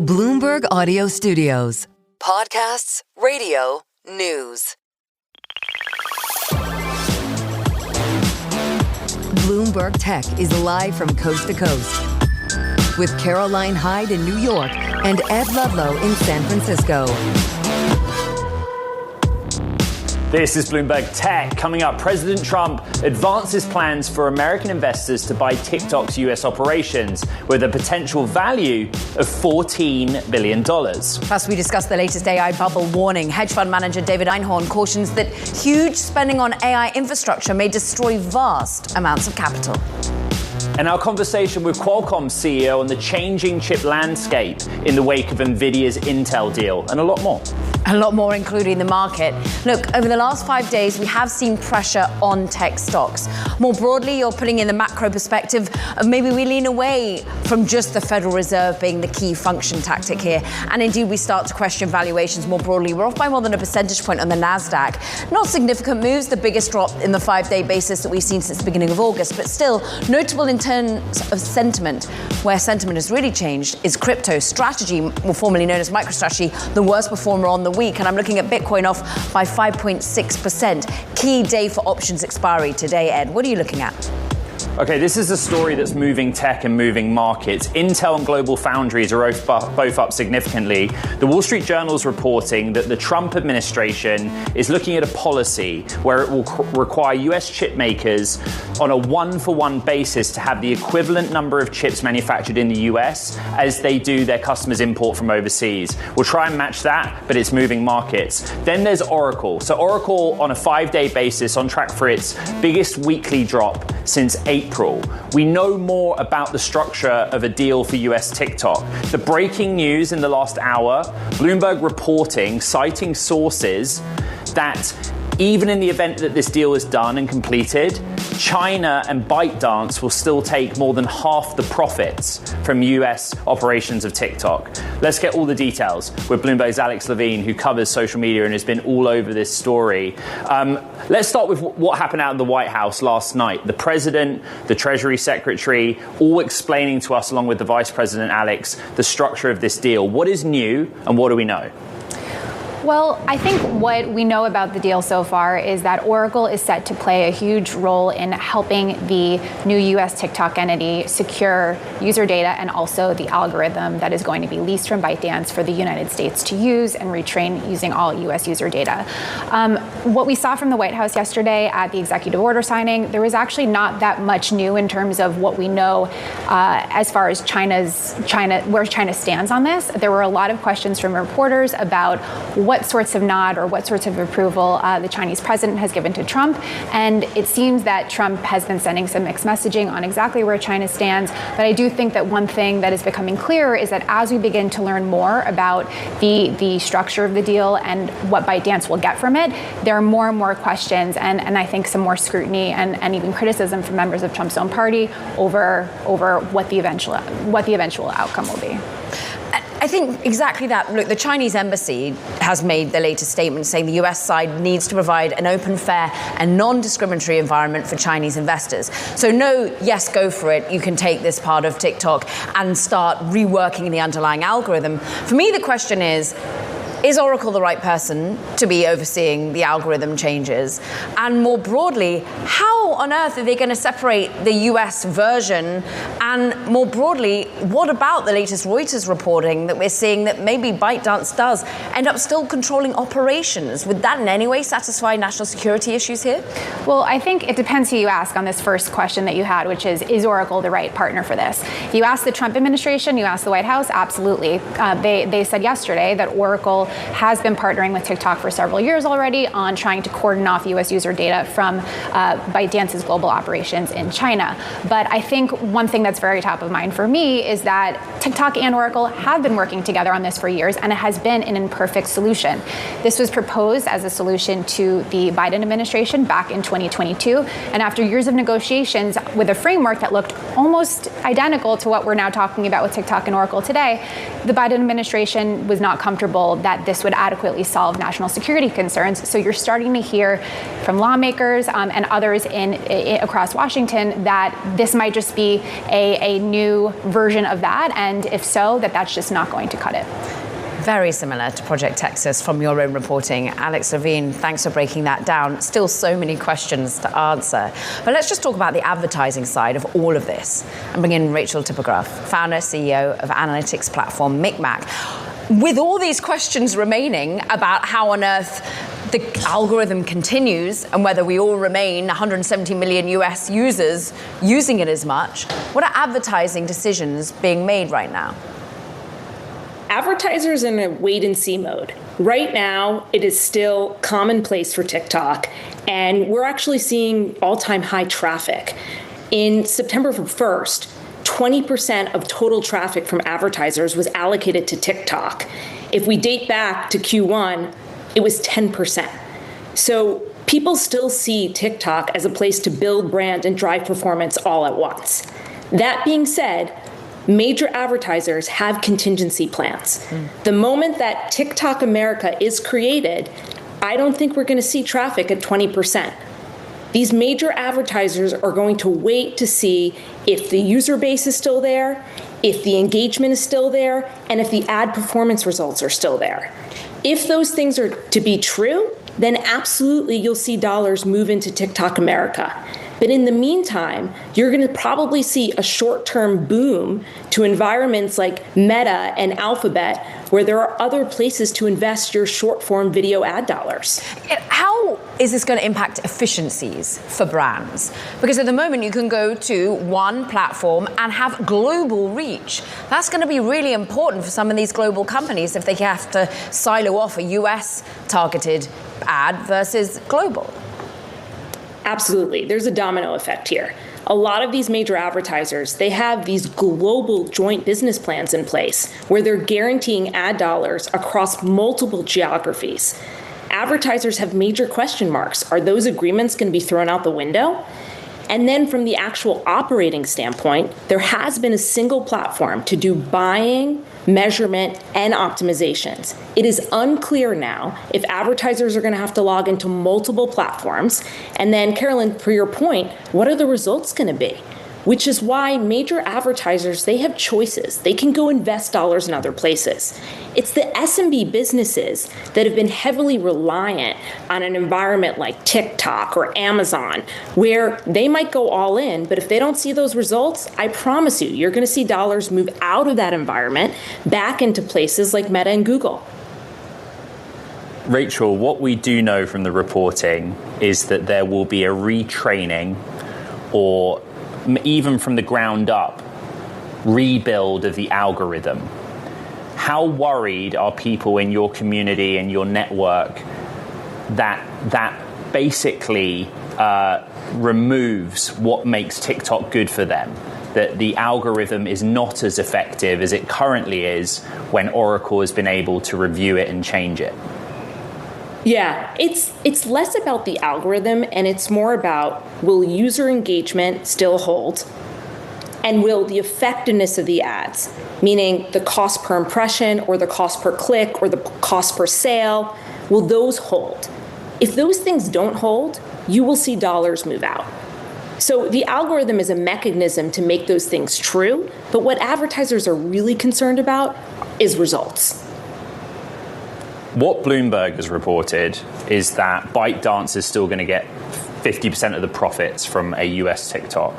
Bloomberg Audio Studios. Podcasts, radio, news. Bloomberg Tech is live from coast to coast. With Caroline Hyde in New York and Ed Ludlow in San Francisco. This is Bloomberg Tech. Coming up, President Trump advances plans for American investors to buy TikTok's US operations with a potential value of $14 billion. Plus, we discuss the latest AI bubble warning. Hedge fund manager David Einhorn cautions that huge spending on AI infrastructure may destroy vast amounts of capital. And our conversation with Qualcomm's CEO on the changing chip landscape in the wake of NVIDIA's Intel deal, and a lot more. A lot more, including the market. Look, over the last 5 days, we have seen pressure on tech stocks. More broadly, you're putting in the macro perspective of maybe we lean away from just the Federal Reserve being the key function tactic here. And indeed, we start to question valuations more broadly. We're off by more than a percentage point on the NASDAQ. Not significant moves, the biggest drop in the 5-day basis that we've seen since the beginning of August, but still notable in terms of sentiment. Where sentiment has really changed is crypto strategy, more formerly known as MicroStrategy, the worst performer on the week, and I'm looking at Bitcoin off by 5.6%. Key day for options expiry today, Ed. What are you looking at? Okay, this is a story that's moving tech and moving markets. Intel and Global Foundries are both up significantly. The Wall Street Journal is reporting that the Trump administration is looking at a policy where it will require US chip makers on a one-for-one basis to have the equivalent number of chips manufactured in the US as they do their customers import from overseas. We'll try and match that, but it's moving markets. Then there's Oracle. So Oracle on a 5-day basis on track for its biggest weekly drop since April. We know more about the structure of a deal for US TikTok. The breaking news in the last hour, Bloomberg reporting, citing sources, that even in the event that this deal is done and completed, China and ByteDance will still take more than half the profits from US operations of TikTok. Let's get all the details with Bloomberg's Alex Levine, who covers social media and has been all over this story. Let's start with what happened out in the White House last night. The president, the Treasury Secretary, all explaining to us, along with the Vice President, Alex, the structure of this deal. What is new and what do we know? Well, I think what we know about the deal so far is that Oracle is set to play a huge role in helping the new U.S. TikTok entity secure user data and also the algorithm that is going to be leased from ByteDance for the United States to use and retrain using all U.S. user data. What we saw from the White House yesterday at the executive order signing, there was actually not that much new in terms of what we know as far as where China stands on this. There were a lot of questions from reporters about what sorts of nod or what sorts of approval the Chinese president has given to Trump. And it seems that Trump has been sending some mixed messaging on exactly where China stands. But I do think that one thing that is becoming clear is that as we begin to learn more about the structure of the deal and what ByteDance will get from it, there are more and more questions and I think some more scrutiny and even criticism from members of Trump's own party over what the eventual outcome will be. I think exactly that. Look, the Chinese embassy has made the latest statement saying the US side needs to provide an open, fair and non-discriminatory environment for Chinese investors. So no, yes, go for it. You can take this part of TikTok and start reworking the underlying algorithm. For me, the question is Oracle the right person to be overseeing the algorithm changes? And more broadly, how on earth are they going to separate the US version? And more broadly, what about the latest Reuters reporting that we're seeing that maybe ByteDance does end up still controlling operations? Would that in any way satisfy national security issues here? Well, I think it depends who you ask on this first question that you had, which is Oracle the right partner for this? If you ask the Trump administration, you ask the White House, absolutely. They said yesterday that Oracle has been partnering with TikTok for several years already on trying to cordon off U.S. user data from ByteDance's global operations in China. But I think one thing that's very top of mind for me is that TikTok and Oracle have been working together on this for years, and it has been an imperfect solution. This was proposed as a solution to the Biden administration back in 2022, and after years of negotiations with a framework that looked almost identical to what we're now talking about with TikTok and Oracle today, the Biden administration was not comfortable that that this would adequately solve national security concerns. So you're starting to hear from lawmakers and others across Washington that this might just be a new version of that, and if so, that's just not going to cut it. Very similar to Project Texas from your own reporting. Alex Levine, thanks for breaking that down. Still so many questions to answer. But let's just talk about the advertising side of all of this and bring in Rachel Tipograph, founder, CEO of analytics platform Micmac. With all these questions remaining about how on earth the algorithm continues and whether we all remain 170 million US users using it as much, what are advertising decisions being made right now? Advertisers are in a wait-and-see mode. Right now, it is still commonplace for TikTok, and we're actually seeing all-time high traffic. In September 1st, 20% of total traffic from advertisers was allocated to TikTok. If we date back to Q1, it was 10%. So people still see TikTok as a place to build brand and drive performance all at once. That being said, major advertisers have contingency plans. The moment that TikTok America is created, I don't think we're going to see traffic at 20%. These major advertisers are going to wait to see if the user base is still there, if the engagement is still there, and if the ad performance results are still there. If those things are to be true, then absolutely you'll see dollars move into TikTok America. But in the meantime, you're going to probably see a short-term boom to environments like Meta and Alphabet, where there are other places to invest your short-form video ad dollars. How is this going to impact efficiencies for brands? Because at the moment, you can go to one platform and have global reach. That's going to be really important for some of these global companies if they have to silo off a US-targeted ad versus global. Absolutely. There's a domino effect here. A lot of these major advertisers, they have these global joint business plans in place where they're guaranteeing ad dollars across multiple geographies. Advertisers have major question marks. Are those agreements going to be thrown out the window? And then from the actual operating standpoint, there has been a single platform to do buying, measurement, and optimizations. It is unclear now if advertisers are going to have to log into multiple platforms. And then, Carolyn, for your point, what are the results going to be? Which is why major advertisers, they have choices. They can go invest dollars in other places. It's the SMB businesses that have been heavily reliant on an environment like TikTok or Amazon, where they might go all in, but if they don't see those results, I promise you're going to see dollars move out of that environment back into places like Meta and Google. Rachel, what we do know from the reporting is that there will be a retraining or even from the ground up, rebuild of the algorithm. How worried are people in your community and your network that basically removes what makes TikTok good for them? That the algorithm is not as effective as it currently is when Oracle has been able to review it and change it? Yeah, it's less about the algorithm and it's more about, will user engagement still hold? And will the effectiveness of the ads, meaning the cost per impression or the cost per click or the cost per sale, will those hold? If those things don't hold, you will see dollars move out. So the algorithm is a mechanism to make those things true, but what advertisers are really concerned about is results. What Bloomberg has reported is that ByteDance is still going to get 50% of the profits from a US TikTok,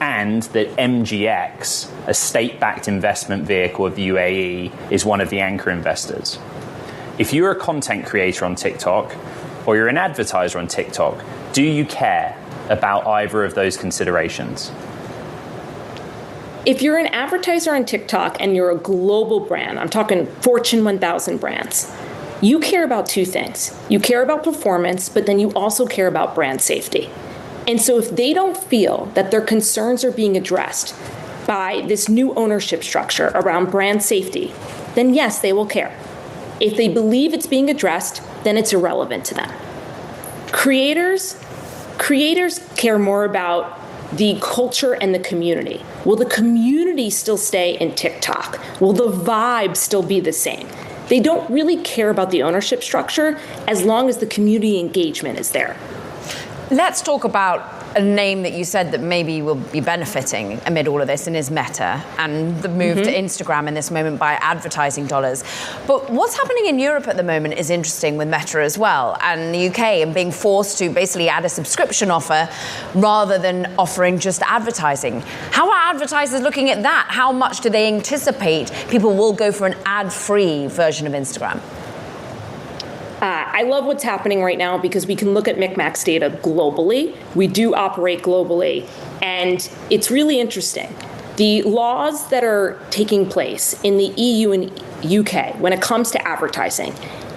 and that MGX, a state-backed investment vehicle of the UAE, is one of the anchor investors. If you're a content creator on TikTok or you're an advertiser on TikTok, do you care about either of those considerations? If you're an advertiser on TikTok and you're a global brand, I'm talking Fortune 1000 brands, you care about two things. You care about performance, but then you also care about brand safety. And so if they don't feel that their concerns are being addressed by this new ownership structure around brand safety, then yes, they will care. If they believe it's being addressed, then it's irrelevant to them. Creators care more about the culture and the community. Will the community still stay in TikTok? Will the vibe still be the same? They don't really care about the ownership structure as long as the community engagement is there. Let's talk about a name that you said that maybe will be benefiting amid all of this, and is Meta, and the move to Instagram in this moment by advertising dollars. But what's happening in Europe at the moment is interesting with Meta as well, and the UK, and being forced to basically add a subscription offer rather than offering just advertising. How are advertisers looking at that? How much do they anticipate people will go for an ad-free version of Instagram? I love what's happening right now because we can look at Micmac's data globally. We do operate globally, and it's really interesting. The laws that are taking place in the EU and UK when it comes to advertising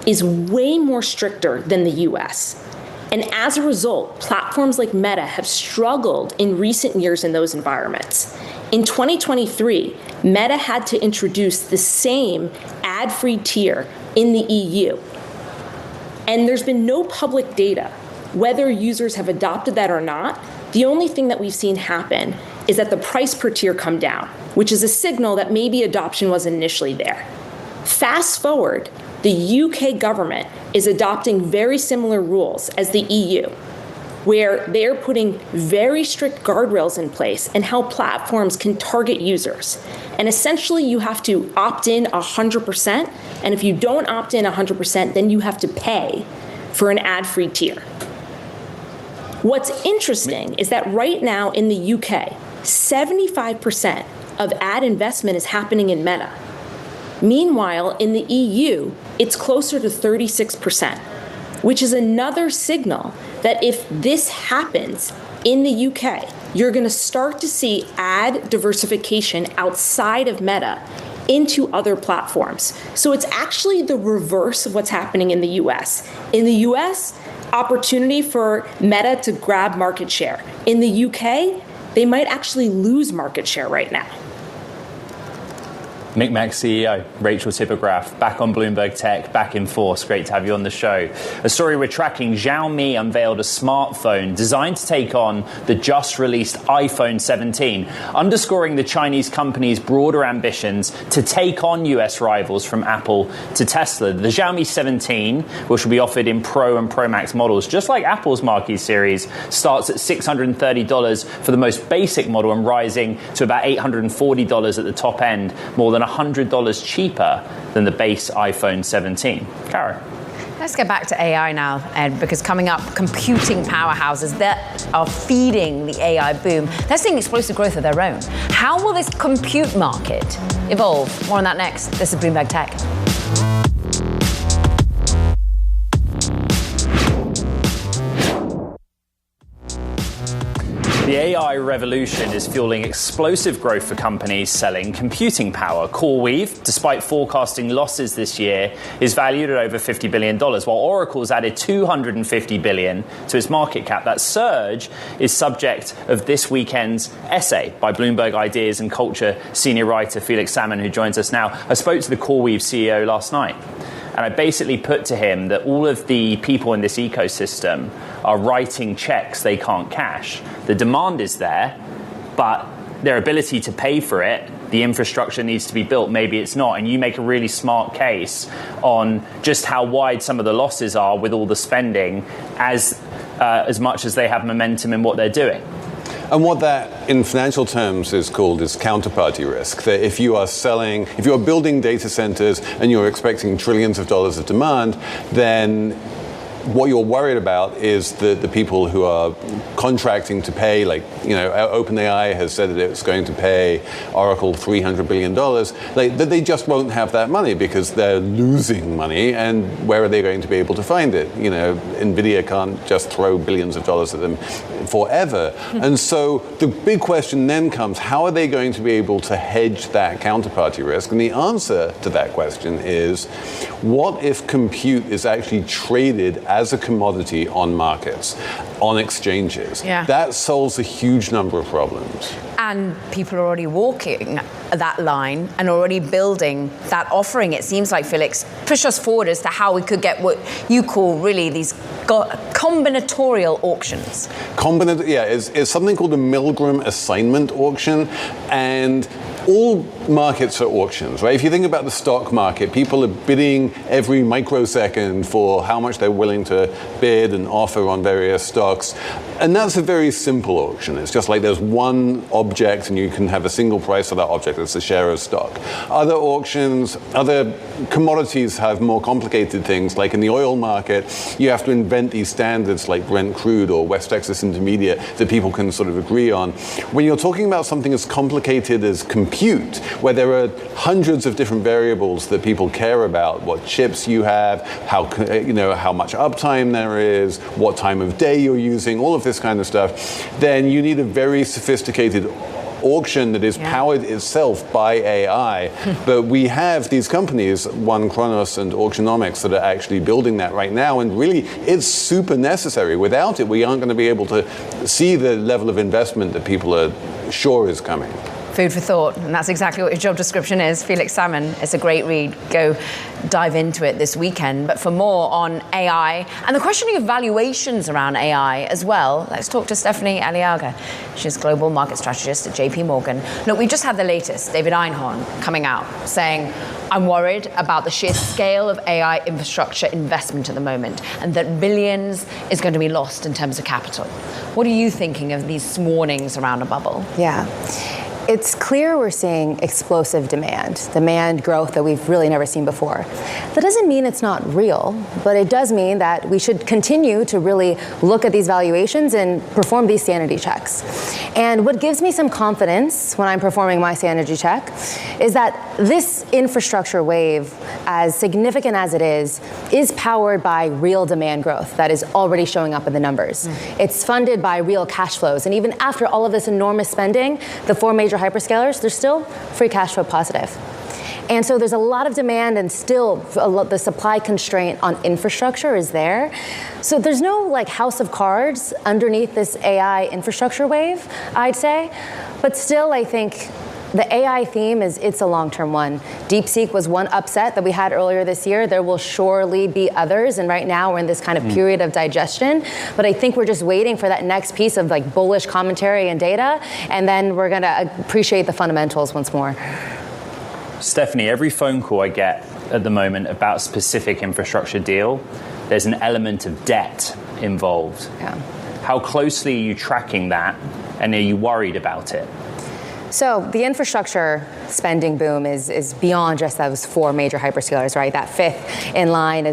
is way more stricter than the US. And as a result, platforms like Meta have struggled in recent years in those environments. In 2023, Meta had to introduce the same ad-free tier in the EU. And there's been no public data whether users have adopted that or not. The only thing that we've seen happen is that the price per tier come down, which is a signal that maybe adoption was initially there. Fast forward, the UK government is adopting very similar rules as the EU, where they're putting very strict guardrails in place and how platforms can target users. And essentially, you have to opt in 100%. And if you don't opt in 100%, then you have to pay for an ad-free tier. What's interesting is that right now in the UK, 75% of ad investment is happening in Meta. Meanwhile, in the EU, it's closer to 36%, which is another signal that if this happens in the UK, you're going to start to see ad diversification outside of Meta into other platforms. So it's actually the reverse of what's happening in the US. In the US, opportunity for Meta to grab market share. In the UK, they might actually lose market share right now. Micmac CEO, Rachel Tipograph, back on Bloomberg Tech, back in force. Great to have you on the show. A story we're tracking, Xiaomi unveiled a smartphone designed to take on the just-released iPhone 17, underscoring the Chinese company's broader ambitions to take on US rivals from Apple to Tesla. The Xiaomi 17, which will be offered in Pro and Pro Max models, just like Apple's marquee series, starts at $630 for the most basic model and rising to about $840 at the top end, more than $100 cheaper than the base iPhone 17. Karen. Let's get back to AI now, Ed, because coming up, computing powerhouses that are feeding the AI boom, they're seeing explosive growth of their own. How will this compute market evolve? More on that next. This is Bloomberg Tech. The AI revolution is fueling explosive growth for companies selling computing power. CoreWeave, despite forecasting losses this year, is valued at over $50 billion, while Oracle's added $250 billion to its market cap. That surge is subject of this weekend's essay by Bloomberg Ideas and Culture senior writer Felix Salmon, who joins us now. I spoke to the CoreWeave CEO last night, and I basically put to him that all of the people in this ecosystem are writing checks they can't cash. The demand is there, but their ability to pay for it, the infrastructure needs to be built, maybe it's not. And you make a really smart case on just how wide some of the losses are with all the spending as much as they have momentum in what they're doing. And what that, in financial terms, is called is counterparty risk. That if you are building data centers and you're expecting trillions of dollars of demand, then what you're worried about is the people who are contracting to pay, like, OpenAI has said that it's going to pay Oracle $300 billion. That they just won't have that money because they're losing money, and where are they going to be able to find it? NVIDIA can't just throw billions of dollars at them forever. And so the big question then comes, how are they going to be able to hedge that counterparty risk? And the answer to that question is, what if compute is actually traded as a commodity on markets, on exchanges? Yeah. That solves a huge number of problems. And people are already walking that line and already building that offering. It seems like, Felix, push us forward as to how we could get what you call really these combinatorial auctions. It's something called a Milgram assignment auction, and all markets are auctions, right? If you think about the stock market, people are bidding every microsecond for how much they're willing to bid and offer on various stocks. And that's a very simple auction. It's just like there's one object and you can have a single price for that object. It's a share of stock. Other auctions, other commodities have more complicated things. Like in the oil market, you have to invent these standards like Brent crude or West Texas Intermediate that people can sort of agree on. When you're talking about something as complicated as compute, where there are hundreds of different variables that people care about, what chips you have, how much uptime there is, what time of day you're using, all of this kind of stuff, then you need a very sophisticated auction that is powered itself by AI. But we have these companies, One Chronos and Auctionomics, that are actually building that right now, and really it's super necessary. Without it, we aren't going to be able to see the level of investment that people are sure is coming. Food for thought, and that's exactly what your job description is. Felix Salmon, it's a great read. Go dive into it this weekend. But for more on AI and the questioning of valuations around AI as well, let's talk to Stephanie Aliaga. She's global market strategist at JP Morgan. Look, we just had the latest, David Einhorn, coming out saying, I'm worried about the sheer scale of AI infrastructure investment at the moment and that billions is going to be lost in terms of capital. What are you thinking of these warnings around a bubble? Yeah. It's clear we're seeing explosive demand growth that we've really never seen before. That doesn't mean it's not real, but it does mean that we should continue to really look at these valuations and perform these sanity checks. And what gives me some confidence when I'm performing my sanity check is that this infrastructure wave, as significant as it is powered by real demand growth that is already showing up in the numbers. It's funded by real cash flows. And even after all of this enormous spending, the four major hyperscalers, they're still free cash flow positive. And so there's a lot of demand and still the supply constraint on infrastructure is there. So there's no like house of cards underneath this AI infrastructure wave, I'd say. But still, I think the AI theme it's a long-term one. DeepSeek was one upset that we had earlier this year. There will surely be others, and right now we're in this kind of period of digestion. But I think we're just waiting for that next piece of like bullish commentary and data, and then we're going to appreciate the fundamentals once more. Stephanie, every phone call I get at the moment about a specific infrastructure deal, there's an element of debt involved. Yeah. How closely are you tracking that, and are you worried about it? So the infrastructure spending boom is beyond just those four major hyperscalers, right? That fifth in line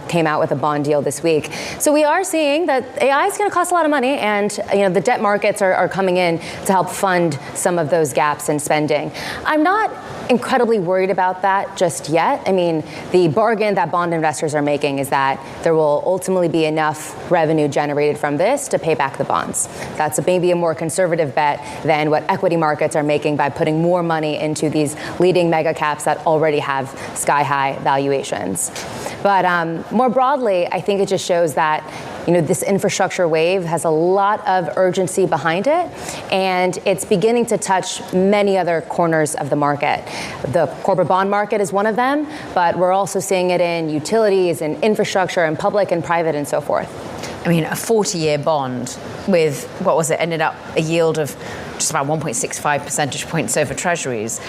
came out with a bond deal this week. So we are seeing that AI is going to cost a lot of money, and the debt markets are coming in to help fund some of those gaps in spending. I'm not incredibly worried about that just yet. I mean, the bargain that bond investors are making is that there will ultimately be enough revenue generated from this to pay back the bonds. That's maybe a more conservative bet than what equity markets are making by putting more money into these leading mega caps that already have sky-high valuations. But more broadly, I think it just shows that this infrastructure wave has a lot of urgency behind it, and it's beginning to touch many other corners of the market. The corporate bond market is one of them, but we're also seeing it in utilities and infrastructure and public and private and so forth. I mean, a 40-year bond with, ended up a yield of just about 1.65 percentage points over treasuries.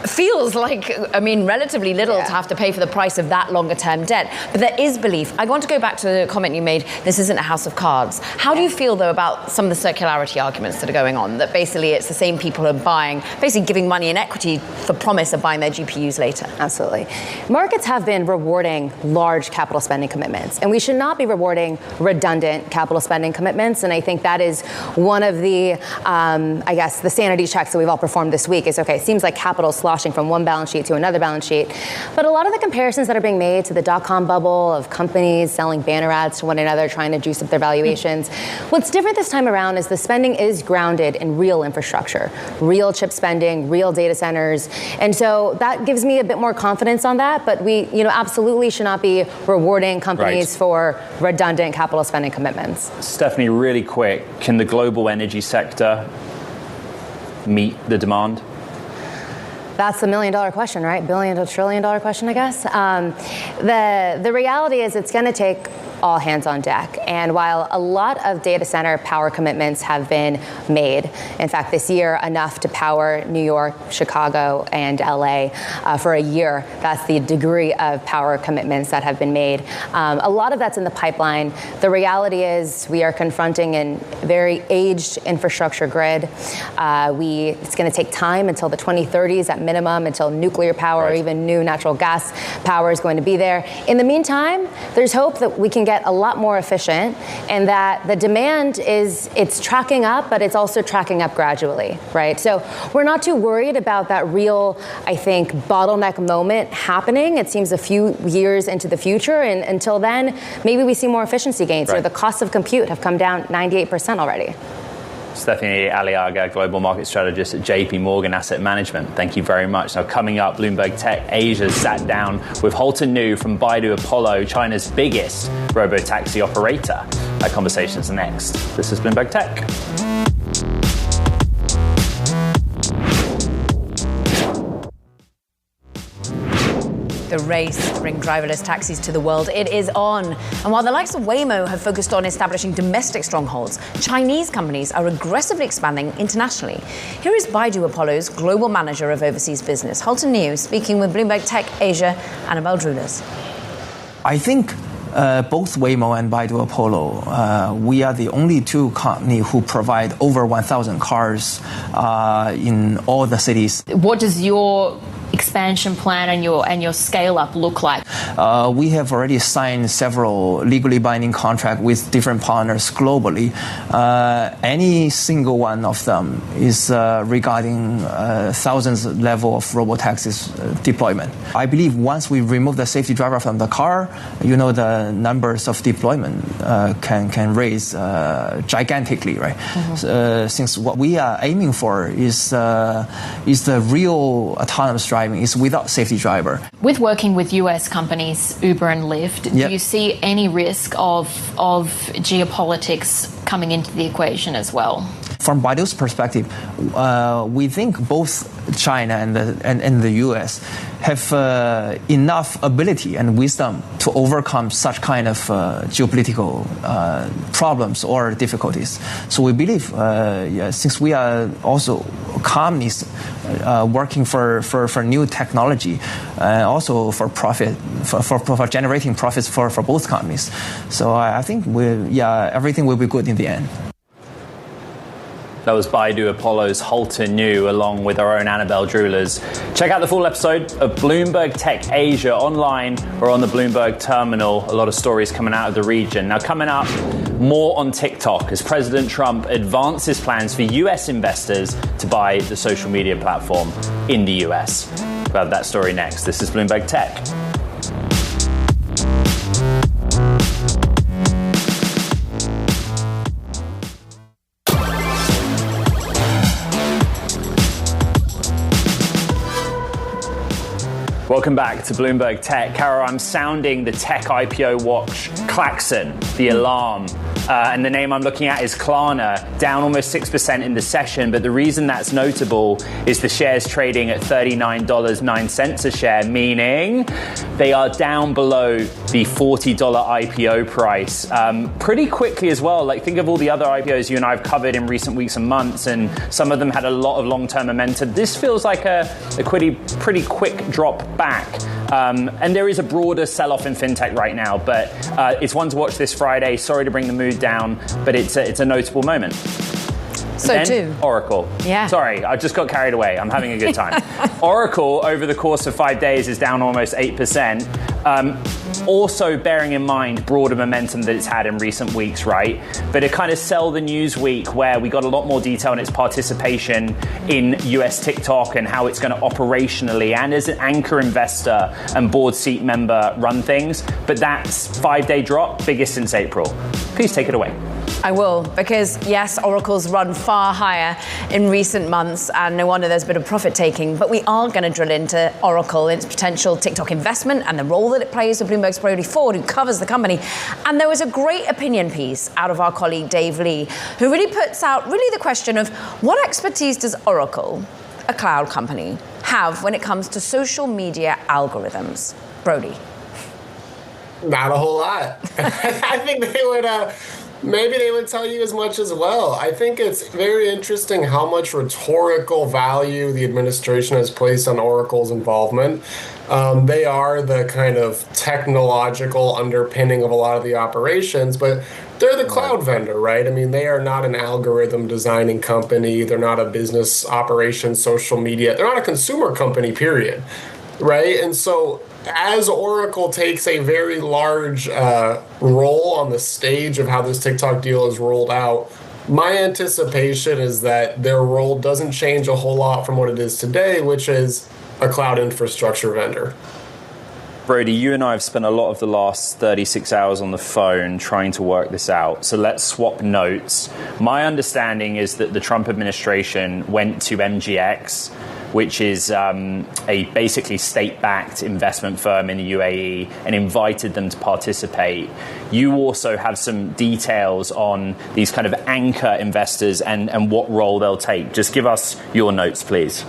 Feels like, relatively little to have to pay for the price of that longer-term debt. But there is belief. I want to go back to the comment you made, this isn't a house of cards. How do you feel, though, about some of the circularity arguments that are going on, that basically it's the same people who are buying, basically giving money in equity for promise of buying their GPUs later? Absolutely. Markets have been rewarding large capital spending commitments, and we should not be rewarding redundant capital spending commitments. And I think that is one of the, the sanity checks that we've all performed this week is, okay, it seems like capital sloshing from one balance sheet to another balance sheet. But a lot of the comparisons that are being made to the dot-com bubble of companies selling banner ads to one another, trying to juice up their valuations, what's different this time around is the spending is grounded in real infrastructure, real chip spending, real data centers. And so that gives me a bit more confidence on that. But we, absolutely should not be rewarding companies for redundant capital spending commitments. Stephanie, really quick, can the global energy sector meet the demand? That's the $1 million question, right? $1 billion to $1 trillion question, I guess. The reality is it's going to take all hands on deck. And while a lot of data center power commitments have been made, in fact, this year, enough to power New York, Chicago, and LA for a year, that's the degree of power commitments that have been made. A lot of that's in the pipeline. The reality is we are confronting a very aged infrastructure grid. It's going to take time until the 2030s at minimum, until nuclear power or even new natural gas power is going to be there. In the meantime, there's hope that we can get a lot more efficient and that the demand it's tracking up, but it's also tracking up gradually, right? So we're not too worried about that real, I think, bottleneck moment happening. It seems a few years into the future, and until then, maybe we see more efficiency gains. Or the cost of compute have come down 98% already. Stephanie Aliaga, Global Market Strategist at JP Morgan Asset Management. Thank you very much. Now, coming up, Bloomberg Tech Asia sat down with Holton Nu from Baidu Apollo, China's biggest robo-taxi operator. That conversation is next. This is Bloomberg Tech. The race to bring driverless taxis to the world, it is on. And while the likes of Waymo have focused on establishing domestic strongholds, Chinese companies are aggressively expanding internationally. Here is Baidu Apollo's Global Manager of Overseas Business, Holton Nu, speaking with Bloomberg Tech Asia, Annabelle Drulas. I think both Waymo and Baidu Apollo, we are the only two companies who provide over 1,000 cars in all the cities. What does your expansion plan and your scale up look like? We have already signed several legally binding contracts with different partners globally. Any single one of them is regarding thousands level of robotaxis deployment. I believe once we remove the safety driver from the car, the numbers of deployment can raise gigantically, right? Mm-hmm. Since what we are aiming for is the real autonomous driving is without safety driver. With working with US companies, Uber and Lyft, do you see any risk of geopolitics coming into the equation as well? From Baidu's perspective, we think both China and the US have enough ability and wisdom to overcome such kind of geopolitical problems or difficulties. So we believe, since we are also companies working for new technology, also for profit, for generating profits for both companies. So I think everything will be good in the end. That was Baidu Apollo's Holton Nu, along with our own Annabelle Drulas. Check out the full episode of Bloomberg Tech Asia online or on the Bloomberg terminal. A lot of stories coming out of the region. Now, coming up, more on TikTok as President Trump advances plans for US investors to buy the social media platform in the US. We'll have that story next. This is Bloomberg Tech. Welcome back to Bloomberg Tech. Carol, I'm sounding the tech IPO watch klaxon, the alarm. And the name I'm looking at is Klarna, down almost 6% in the session. But the reason that's notable is the shares trading at $39.09 a share, meaning they are down below the $40 IPO price pretty quickly as well. Like, think of all the other IPOs you and I have covered in recent weeks and months, and some of them had a lot of long-term momentum. This feels like a pretty quick drop back. And there is a broader sell-off in fintech right now, but it's one to watch this Friday. Sorry to bring the mood down, but it's a notable moment. So too. Oracle. Yeah. Sorry, I just got carried away. I'm having a good time. Oracle, over the course of 5 days, is down almost 8%. Also bearing in mind broader momentum that it's had in recent weeks, right? But to kind of sell the news week where we got a lot more detail on its participation in US TikTok and how it's going to operationally and as an anchor investor and board seat member run things. But that's 5-day drop, biggest since April. Please take it away. I will, because yes, Oracle's run far higher in recent months, and no wonder there's a bit of profit taking. But we are going to drill into Oracle, its potential TikTok investment, and the role that it plays with Bloomberg's Brody Ford, who covers the company. And there was a great opinion piece out of our colleague Dave Lee, who really puts out the question of what expertise does Oracle, a cloud company, have when it comes to social media algorithms? Brody. Not a whole lot. I think they would, maybe they would tell you as much as well. I think it's very interesting how much rhetorical value the administration has placed on Oracle's involvement. They are the kind of technological underpinning of a lot of the operations, but they're the cloud vendor, right? I mean, they are not an algorithm designing company. They're not a business operations, social media. They're not a consumer company, period, right? And so as Oracle takes a very large role on the stage of how this TikTok deal is rolled out, my anticipation is that their role doesn't change a whole lot from what it is today, which is a cloud infrastructure vendor. Brody, you and I have spent a lot of the last 36 hours on the phone trying to work this out. So let's swap notes. My understanding is that the Trump administration went to MGX, which is a basically state-backed investment firm in the UAE, and invited them to participate. You also have some details on these kind of anchor investors and what role they'll take. Just give us your notes, please.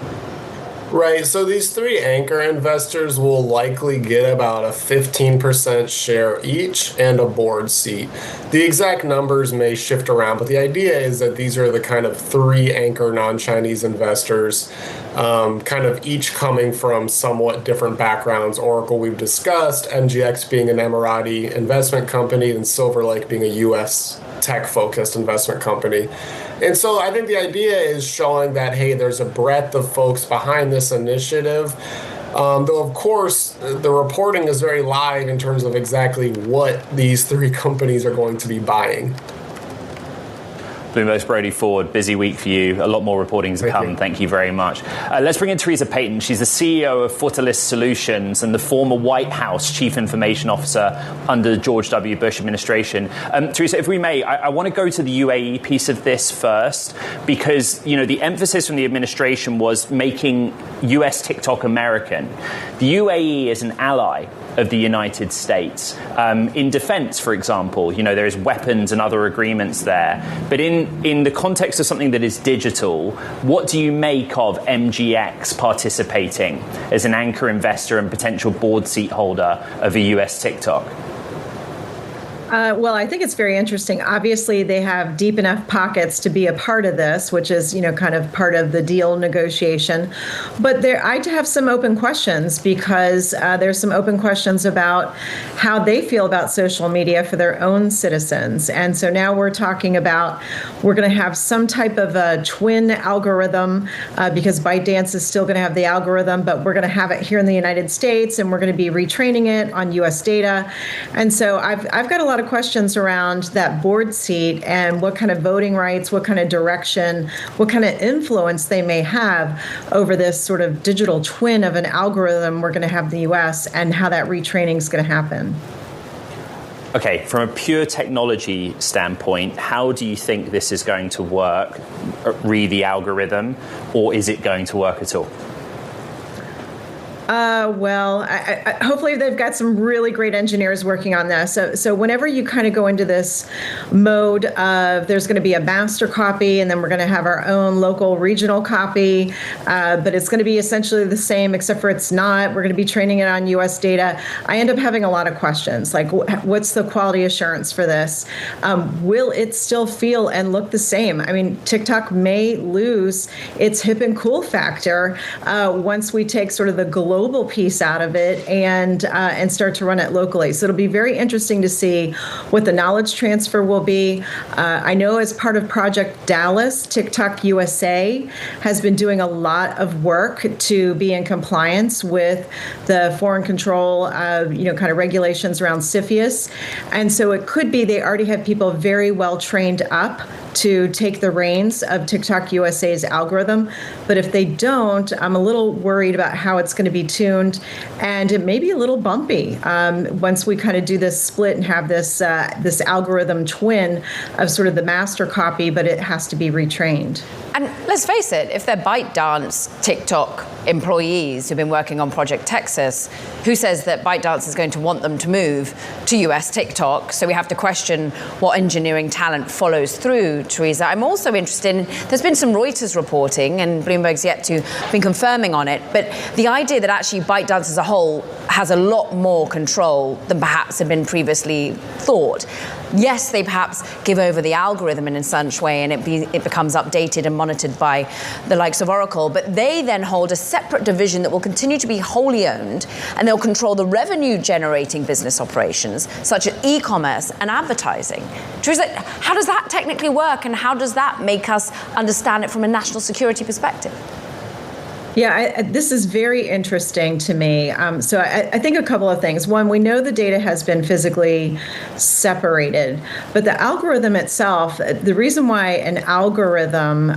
Right, so these three anchor investors will likely get about a 15% share each and a board seat. The exact numbers may shift around, but the idea is that these are the kind of three anchor non-Chinese investors, kind of each coming from somewhat different backgrounds. Oracle we've discussed, MGX being an Emirati investment company, and Silver Lake being a U.S. tech-focused investment company. And so I think the idea is showing that, hey, there's a breadth of folks behind this initiative. Though, of course, the reporting is very live in terms of exactly what these three companies are going to be buying. Bloomberg's Brody Ford, busy week for you. A lot more reporting to come. Thank you very much. Let's bring in Teresa Payton. She's the CEO of Fortalice Solutions and the former White House Chief Information Officer under the George W. Bush administration. Teresa, if we may, I want to go to the UAE piece of this first, because, you know, the emphasis from the administration was making US TikTok American. The UAE is an ally of the United States. In defense, for example, you know, there is weapons and other agreements there. But in the context of something that is digital, what do you make of MGX participating as an anchor investor and potential board seat holder of a US TikTok? Well, I think it's very interesting. Obviously, they have deep enough pockets to be a part of this, which is, you know, kind of part of the deal negotiation. But I have some open questions, because there's some open questions about how they feel about social media for their own citizens. And so now we're talking about, we're going to have some type of a twin algorithm, because ByteDance is still going to have the algorithm, but we're going to have it here in the United States, and we're going to be retraining it on U.S. data. And so I've got a lot of questions around that board seat and what kind of voting rights, what kind of direction, what kind of influence they may have over this sort of digital twin of an algorithm we're going to have in the U.S. and how that retraining is going to happen. Okay, from a pure technology standpoint, how do you think this is going to work? Read the algorithm, or is it going to work at all? Well, hopefully they've got some really great engineers working on this. So whenever you kind of go into this mode of there's going to be a master copy, and then we're going to have our own local regional copy, but it's going to be essentially the same, except for it's not. We're going to be training it on U.S. data. I end up having a lot of questions, like what's the quality assurance for this? Will it still feel and look the same? I mean, TikTok may lose its hip and cool factor once we take sort of the global piece out of it and start to run it locally. So it'll be very interesting to see what the knowledge transfer will be. I know as part of Project Dallas, TikTok USA has been doing a lot of work to be in compliance with the foreign control, kind of regulations around CFIUS. And so it could be they already have people very well trained up to take the reins of TikTok USA's algorithm. But if they don't, I'm a little worried about how it's going to be tuned, and it may be a little bumpy once we kind of do this split and have this algorithm twin of sort of the master copy, but it has to be retrained. And let's face it, if they're ByteDance TikTok employees who've been working on Project Texas, who says that ByteDance is going to want them to move to US TikTok? So we have to question what engineering talent follows through, Teresa. I'm also interested in, there's been some Reuters reporting, and Bloomberg's yet to be confirming on it, but the idea that actually ByteDance as a whole has a lot more control than perhaps had been previously thought. Yes, they perhaps give over the algorithm in such way, and it becomes updated and monitored by the likes of Oracle, but they then hold a separate division that will continue to be wholly owned, and they'll control the revenue-generating business operations, such as e-commerce and advertising. Teresa, how does that technically work, and how does that make us understand it from a national security perspective? Yeah, this is very interesting to me. So I think a couple of things. One, we know the data has been physically separated, but the algorithm itself, the reason why an algorithm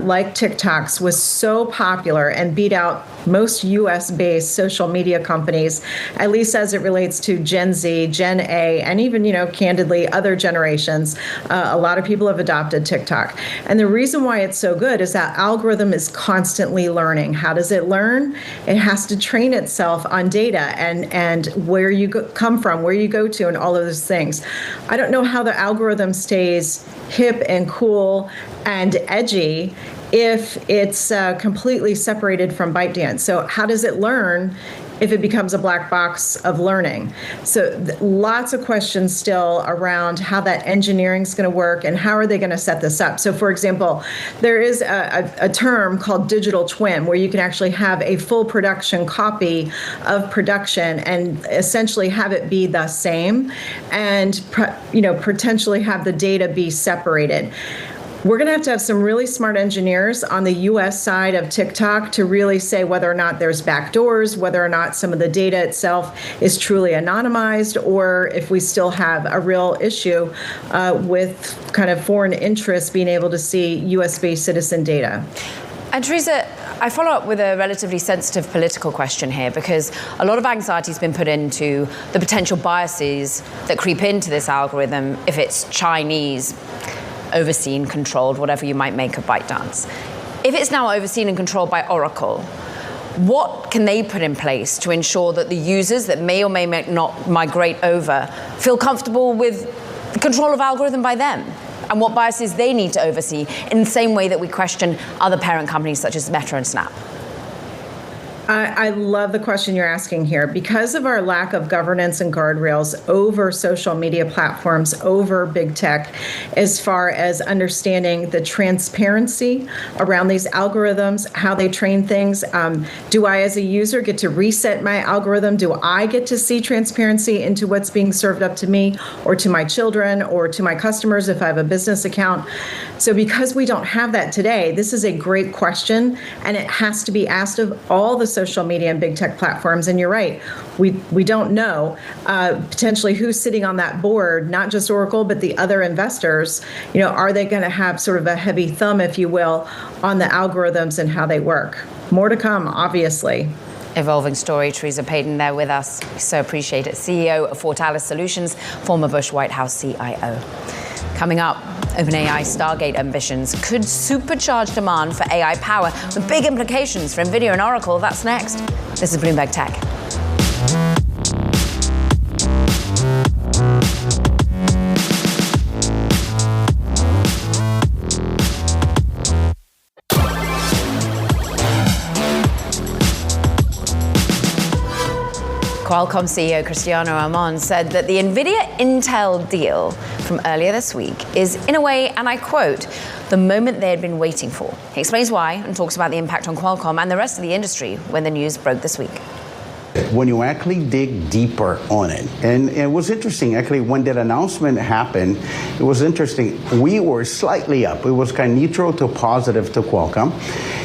like TikTok's was so popular and beat out most US-based social media companies, at least as it relates to Gen Z, Gen A, and even, candidly, other generations, a lot of people have adopted TikTok. And the reason why it's so good is that algorithm is constantly learning. How does it learn? It has to train itself on data and where you come from, where you go to, and all of those things. I don't know how the algorithm stays hip and cool and edgy if it's completely separated from ByteDance. So how does it learn if it becomes a black box of learning? So lots of questions still around how that engineering is going to work and how are they going to set this up. So for example, there is a term called digital twin where you can actually have a full production copy of production and essentially have it be the same and potentially have the data be separated. We're going to have some really smart engineers on the U.S. side of TikTok to really say whether or not there's backdoors, whether or not some of the data itself is truly anonymized, or if we still have a real issue with kind of foreign interests being able to see U.S.-based citizen data. And Teresa, I follow up with a relatively sensitive political question here, because a lot of anxiety has been put into the potential biases that creep into this algorithm if it's Chinese overseen, controlled, whatever you might make of ByteDance. If it's now overseen and controlled by Oracle, what can they put in place to ensure that the users that may or may not migrate over feel comfortable with the control of algorithm by them? And what biases they need to oversee in the same way that we question other parent companies such as Meta and Snap? I love the question you're asking here. Because of our lack of governance and guardrails over social media platforms, over big tech, as far as understanding the transparency around these algorithms, how they train things. Do I, as a user, get to reset my algorithm? Do I get to see transparency into what's being served up to me or to my children or to my customers if I have a business account? So because we don't have that today, this is a great question, and it has to be asked of all the social media and big tech platforms. And you're right, we don't know potentially who's sitting on that board, not just Oracle, but the other investors. Are they going to have sort of a heavy thumb, if you will, on the algorithms and how they work? More to come, obviously. Evolving story. Teresa Payton there with us. We so appreciate it. CEO of Fortalis Solutions, former Bush White House CIO. Coming up, OpenAI Stargate ambitions could supercharge demand for AI power with big implications for NVIDIA and Oracle. That's next. This is Bloomberg Tech. Qualcomm CEO Cristiano Amon said that the NVIDIA-Intel deal from earlier this week is, in a way, and I quote, the moment they had been waiting for. He explains why and talks about the impact on Qualcomm and the rest of the industry when the news broke this week. When you actually dig deeper on it, and it was interesting, actually, when that announcement happened, it was interesting. We were slightly up. It was kind of neutral to positive to Qualcomm.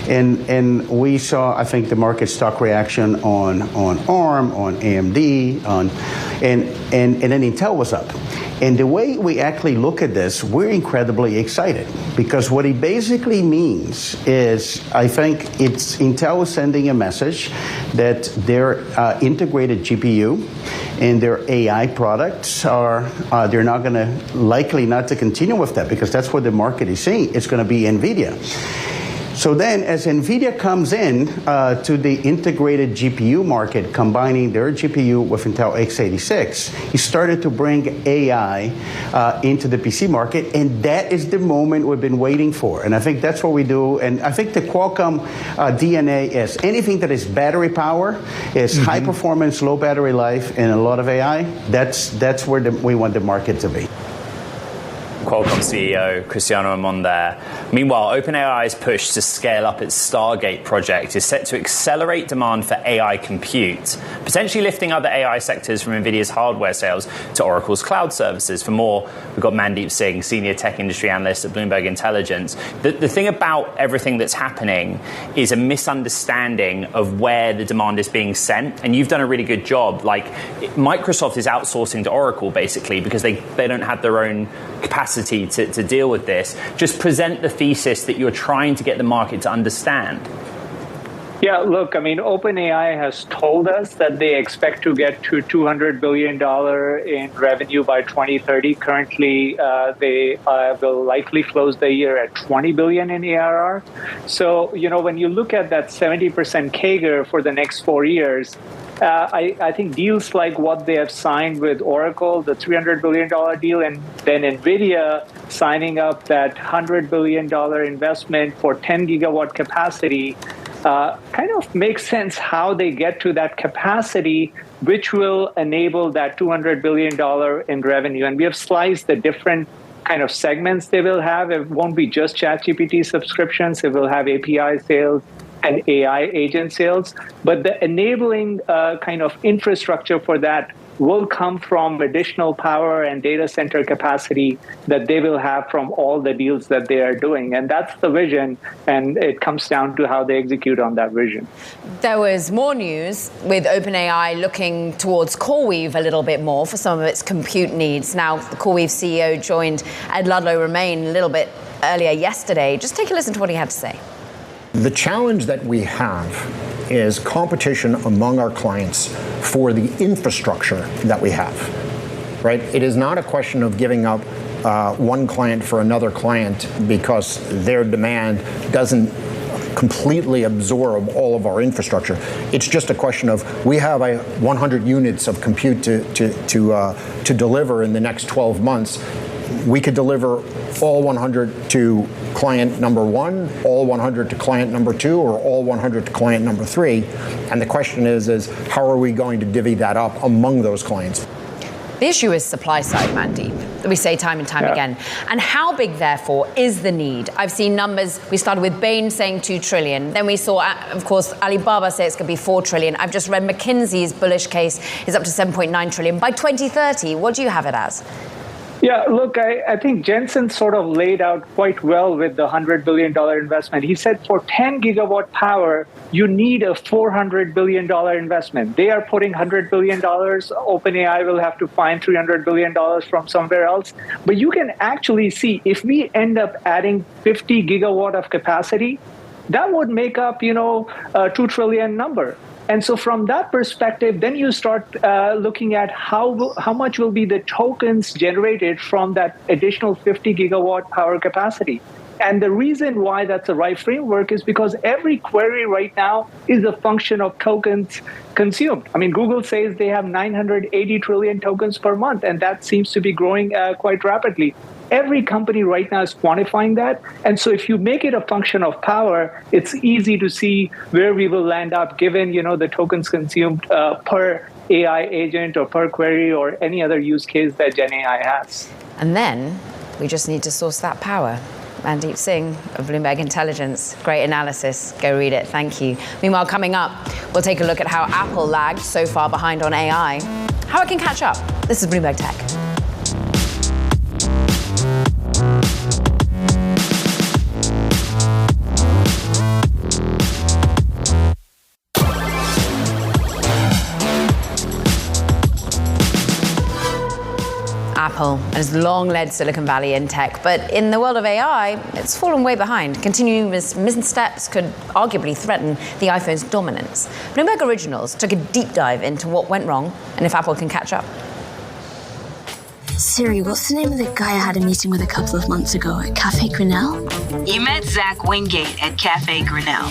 And we saw, I think, the market stock reaction on ARM, on AMD, and then Intel was up. And the way we actually look at this, we're incredibly excited, because what it basically means is, I think it's Intel is sending a message that their integrated GPU and their AI products are, they're not going to, likely not to continue with that, because that's what the market is saying. It's going to be NVIDIA. So then as NVIDIA comes in to the integrated GPU market, combining their GPU with Intel x86, he started to bring AI into the PC market, and that is the moment we've been waiting for. And I think that's what we do. And I think the Qualcomm DNA is anything that is battery power, is high performance, low battery life, and a lot of AI. That's where we want the market to be. Qualcomm CEO Cristiano Amon there. Meanwhile, OpenAI's push to scale up its Stargate project is set to accelerate demand for AI compute, potentially lifting other AI sectors from NVIDIA's hardware sales to Oracle's cloud services. For more, we've got Mandeep Singh, senior tech industry analyst at Bloomberg Intelligence. The thing about everything that's happening is a misunderstanding of where the demand is being sent, and you've done a really good job. Like, Microsoft is outsourcing to Oracle, basically, because they don't have their own capacity to deal with this. Just present the thesis that you're trying to get the market to understand. Yeah, look, I mean, OpenAI has told us that they expect to get to $200 billion in revenue by 2030. Currently, they will likely close the year at $20 billion in ARR. So, you know, when you look at that 70% CAGR for the next 4 years, I think deals like what they have signed with Oracle, the $300 billion deal, and then NVIDIA signing up that $100 billion investment for 10 gigawatt capacity, kind of makes sense how they get to that capacity, which will enable that $200 billion in revenue. And we have sliced the different kind of segments they will have. It won't be just ChatGPT subscriptions. It will have API sales and AI agent sales. But the enabling kind of infrastructure for that will come from additional power and data center capacity that they will have from all the deals that they are doing. And that's the vision, and it comes down to how they execute on that vision. There was more news with OpenAI looking towards CoreWeave a little bit more for some of its compute needs. Now, the CoreWeave CEO joined Ed Ludlow-Remain a little bit earlier yesterday. Just take a listen to what he had to say. The challenge that we have is competition among our clients for the infrastructure that we have, right? It is not a question of giving up one client for another client because their demand doesn't completely absorb all of our infrastructure. It's just a question of we have 100 units of compute to deliver in the next 12 months. We could deliver all 100 to client number one, all 100 to client number two, or all 100 to client number three. And the question is how are we going to divvy that up among those clients? The issue is supply side, Mandeep, that we say time and time again. And how big, therefore, is the need? I've seen numbers. We started with Bain saying $2 trillion. Then we saw, of course, Alibaba say it's going to be $4 trillion. I've just read McKinsey's bullish case is up to $7.9 trillion. By 2030, what do you have it as? Yeah, look, I think Jensen sort of laid out quite well with the $100 billion investment. He said for 10 gigawatt power, you need a $400 billion investment. They are putting $100 billion. OpenAI will have to find $300 billion from somewhere else. But you can actually see if we end up adding 50 gigawatt of capacity, that would make up, a $2 trillion number. And so from that perspective, then you start looking at how much will be the tokens generated from that additional 50 gigawatt power capacity. And the reason why that's the right framework is because every query right now is a function of tokens consumed. I mean, Google says they have 980 trillion tokens per month, and that seems to be growing quite rapidly. Every company right now is quantifying that. And so if you make it a function of power, it's easy to see where we will land up given, the tokens consumed per AI agent or per query or any other use case that GenAI has. And then we just need to source that power. Mandeep Singh of Bloomberg Intelligence. Great analysis. Go read it. Thank you. Meanwhile, coming up, we'll take a look at how Apple lagged so far behind on AI, how it can catch up. This is Bloomberg Tech. Apple has long led Silicon Valley in tech, but in the world of AI, it's fallen way behind. Continuous missteps could arguably threaten the iPhone's dominance. Bloomberg Originals took a deep dive into what went wrong and if Apple can catch up. Siri, what's the name of the guy I had a meeting with a couple of months ago at Cafe Grinnell? You met Zach Wingate at Cafe Grinnell.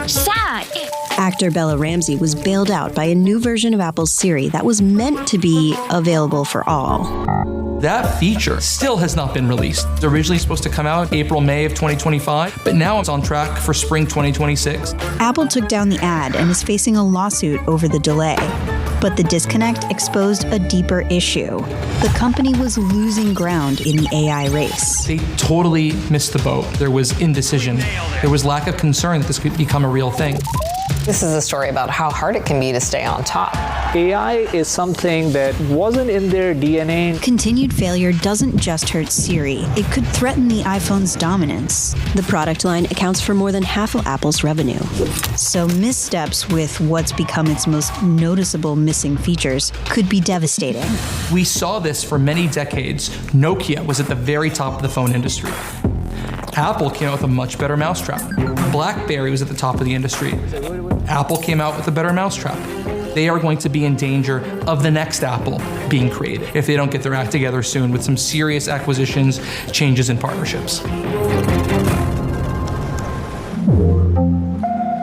Zach! Actor Bella Ramsey was bailed out by a new version of Apple's Siri that was meant to be available for all. That feature still has not been released. It's originally supposed to come out April, May of 2025, but now it's on track for spring 2026. Apple took down the ad and is facing a lawsuit over the delay. But the disconnect exposed a deeper issue. The company was losing ground in the AI race. They totally missed the boat. There was indecision. There was lack of concern that this could become a real thing. This is a story about how hard it can be to stay on top. AI is something that wasn't in their DNA. Continued failure doesn't just hurt Siri. It could threaten the iPhone's dominance. The product line accounts for more than half of Apple's revenue. So missteps with what's become its most noticeable missing features could be devastating. We saw this for many decades. Nokia was at the very top of the phone industry. Apple came out with a much better mousetrap. BlackBerry was at the top of the industry. Apple came out with a better mousetrap. They are going to be in danger of the next Apple being created if they don't get their act together soon with some serious acquisitions, changes, and partnerships.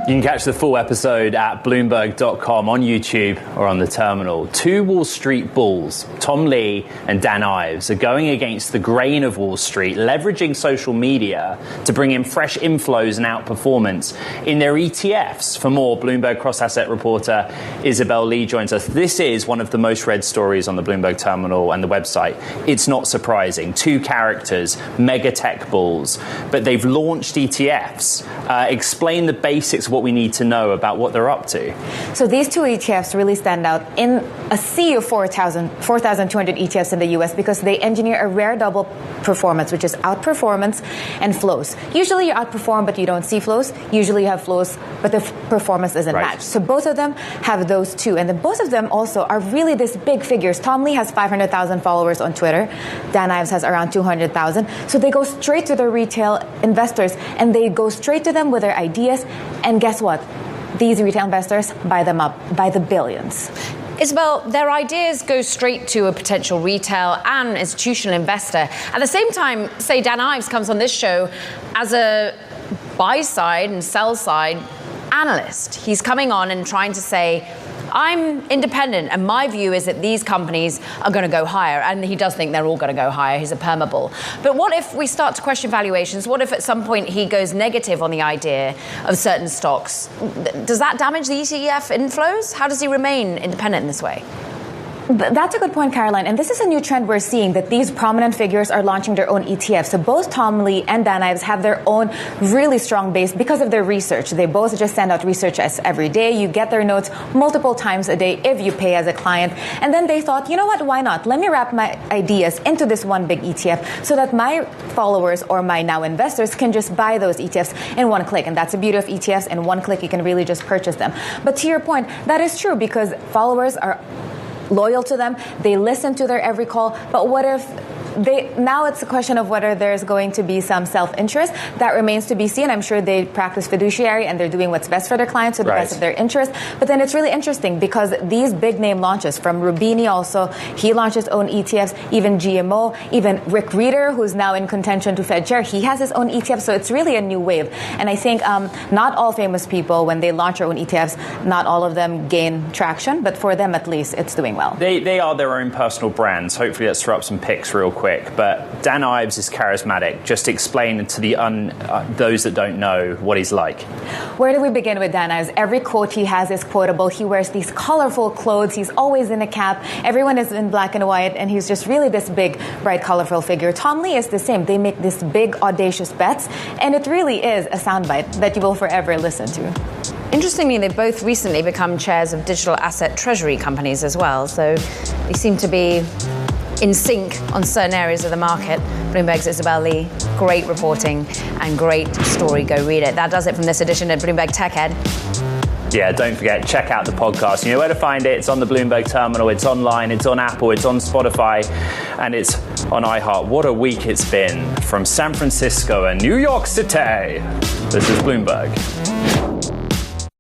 You can catch the full episode at Bloomberg.com, on YouTube or on the terminal. Two Wall Street bulls, Tom Lee and Dan Ives, are going against the grain of Wall Street, leveraging social media to bring in fresh inflows and outperformance in their ETFs. For more, Bloomberg cross-asset reporter Isabel Lee joins us. This is one of the most read stories on the Bloomberg terminal and the website. It's not surprising. Two characters, mega tech bulls, but they've launched ETFs. Explain the basics of what we need to know about what they're up to. So these two ETFs really stand out in a sea of 4,200 ETFs in the US because they engineer a rare double performance, which is outperformance and flows. Usually you outperform, but you don't see flows. Usually you have flows, but the performance isn't matched. So both of them have those two. And then both of them also are really this big figures. Tom Lee has 500,000 followers on Twitter. Dan Ives has around 200,000. So they go straight to the retail investors and they go straight to them with their ideas. And guess what? These retail investors buy them up by the billions. Isabel, their ideas go straight to a potential retail and institutional investor. At the same time, say Dan Ives comes on this show as a buy-side and sell-side analyst. He's coming on and trying to say, I'm independent, and my view is that these companies are going to go higher, and he does think they're all going to go higher. He's a perma-bull. But what if we start to question valuations? What if at some point he goes negative on the idea of certain stocks? Does that damage the ETF inflows? How does he remain independent in this way? That's a good point, Caroline. And this is a new trend we're seeing, that these prominent figures are launching their own ETFs. So both Tom Lee and Dan Ives have their own really strong base because of their research. They both just send out research every day. You get their notes multiple times a day if you pay as a client. And then they thought, you know what, why not? Let me wrap my ideas into this one big ETF so that my followers or my now investors can just buy those ETFs in one click. And that's the beauty of ETFs. In one click, you can really just purchase them. But to your point, that is true because followers are loyal to them. They listen to their every call. But what if now it's a question of whether there's going to be some self-interest. That remains to be seen. I'm sure they practice fiduciary and they're doing what's best for their clients to the best of their interest. But then it's really interesting because these big name launches from Rubini also, he launched his own ETFs, even GMO, even Rick Rieder, who's now in contention to Fed chair, he has his own ETF. So it's really a new wave. And I think not all famous people, when they launch their own ETFs, not all of them gain traction, but for them at least, it's doing well. They are their own personal brands. Hopefully let's throw up some picks real quick. But Dan Ives is charismatic. Just explain to the those that don't know what he's like. Where do we begin with Dan Ives? Every quote he has is quotable. He wears these colorful clothes. He's always in a cap. Everyone is in black and white, and he's just really this big, bright, colorful figure. Tom Lee is the same. They make these big, audacious bets, and it really is a soundbite that you will forever listen to. Interestingly, they've both recently become chairs of digital asset treasury companies as well. So they seem to be in sync on certain areas of the market. Bloomberg's Isabel Lee, great reporting and great story. Go read it. That does it from this edition of Bloomberg Tech Ed. Yeah, don't forget, check out the podcast. You know where to find it. It's on the Bloomberg terminal. It's online. It's on Apple. It's on Spotify. And it's on iHeart. What a week it's been from San Francisco and New York City. This is Bloomberg.